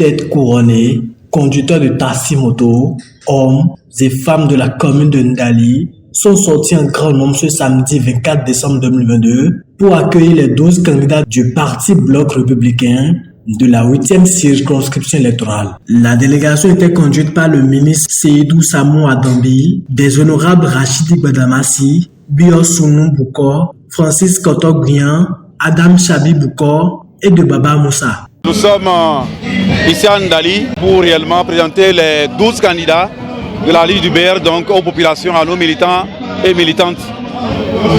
têtes couronnées, conducteurs de taxi-moto, hommes et femmes de la commune de Ndali sont sortis en grand nombre ce samedi 24 décembre 2022 pour accueillir les 12 candidats du Parti Bloc républicain de la 8e circonscription électorale. La délégation était conduite par le ministre Seydou Samou Adambi, des honorables Rachidi Badamassi, Bios Sounou Boukor, Francis Kotok-Brian, Adam Chabi Boukor et de Baba Moussa. Nous sommes ici à Ndali pour réellement présenter les 12 candidats de la liste du BR donc aux populations, à nos militants et militantes.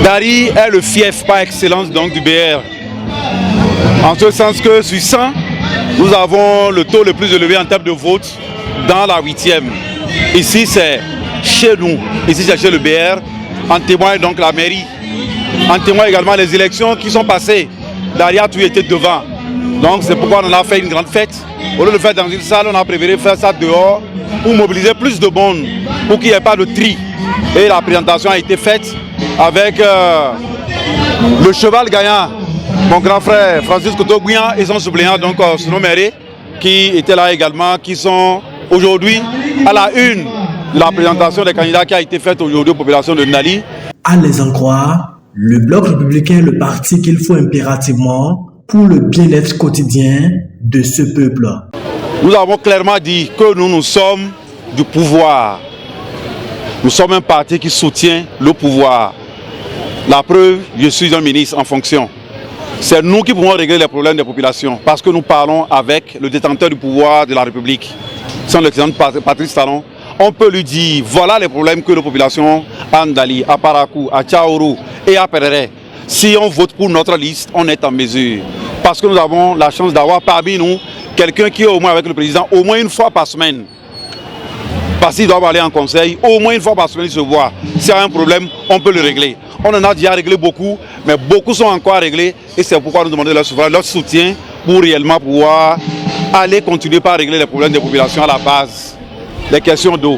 Ndali est le fief par excellence donc du BR. En ce sens que sur 100, nous avons le taux le plus élevé en termes de vote dans la 8e. Ici c'est chez nous, ici c'est chez le BR. En témoigne donc la mairie. En témoigne également les élections qui sont passées. Ndali a toujours été devant. Donc c'est pourquoi on a fait une grande fête. Au lieu de le faire dans une salle, on a préféré faire ça dehors pour mobiliser plus de monde, pour qu'il n'y ait pas de tri. Et la présentation a été faite avec le cheval gagnant, mon grand frère Francis Kotok-Brian et son suppléant, donc Sounou Méré, qui étaient là également, qui sont aujourd'hui à la une de la présentation des candidats qui a été faite aujourd'hui aux populations de Ndali. À les en croire, le Bloc républicain est le parti qu'il faut impérativement pour le bien-être quotidien de ce peuple. Nous avons clairement dit que nous sommes du pouvoir. Nous sommes un parti qui soutient le pouvoir. La preuve, je suis un ministre en fonction. C'est nous qui pouvons régler les problèmes des populations parce que nous parlons avec le détenteur du pouvoir de la République, son excellence Patrice Talon. On peut lui dire, voilà les problèmes que les populations à Ndali, à Parakou, à Tchaourou et à Perere. Si on vote pour notre liste, on est en mesure. Parce que nous avons la chance d'avoir parmi nous quelqu'un qui est au moins avec le président au moins une fois par semaine. Parce qu'il doit aller en conseil, au moins une fois par semaine il se voit. S'il y a un problème, on peut le régler. On en a déjà réglé beaucoup, mais beaucoup sont encore à régler. Et c'est pourquoi nous demandons leur soutien pour réellement pouvoir aller continuer par régler les problèmes des populations à la base. Les questions d'eau,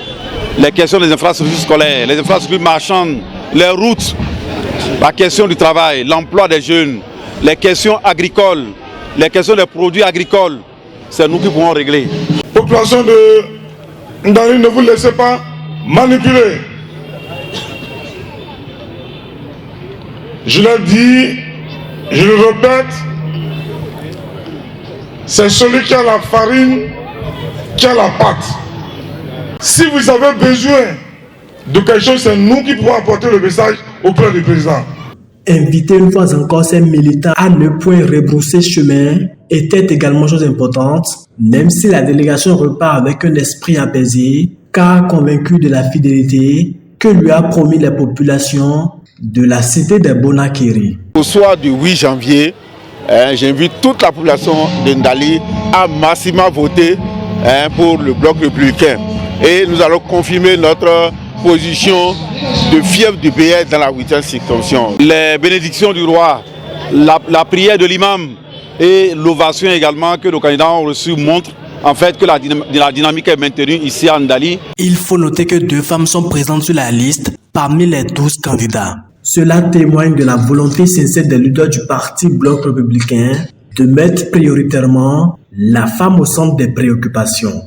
les questions des infrastructures scolaires, les infrastructures marchandes, les routes, la question du travail, l'emploi des jeunes, les questions agricoles, les questions des produits agricoles, c'est nous qui pouvons régler. Population de Ndali, ne vous laissez pas manipuler. Je l'ai dit, je le répète, c'est celui qui a la farine, qui a la pâte. Si vous avez besoin de quelque chose, c'est nous qui pouvons apporter le message auprès du président. Inviter une fois encore ces militants à ne point rebrousser chemin était également chose importante, même si la délégation repart avec un esprit apaisé, car convaincu de la fidélité que lui a promis la population de la cité de Bonakiri. Au soir du 8 janvier, j'invite toute la population de Ndali à massivement voter pour le Bloc républicain. Et nous allons confirmer notre position de fief du BR dans la 8e circonscription. Les bénédictions du roi, la prière de l'imam et l'ovation également que nos candidats ont reçu montrent en fait que la dynamique est maintenue ici à Ndali. Il faut noter que 2 femmes sont présentes sur la liste parmi les 12 candidats. Cela témoigne de la volonté sincère des leaders du Parti Bloc républicain de mettre prioritairement la femme au centre des préoccupations.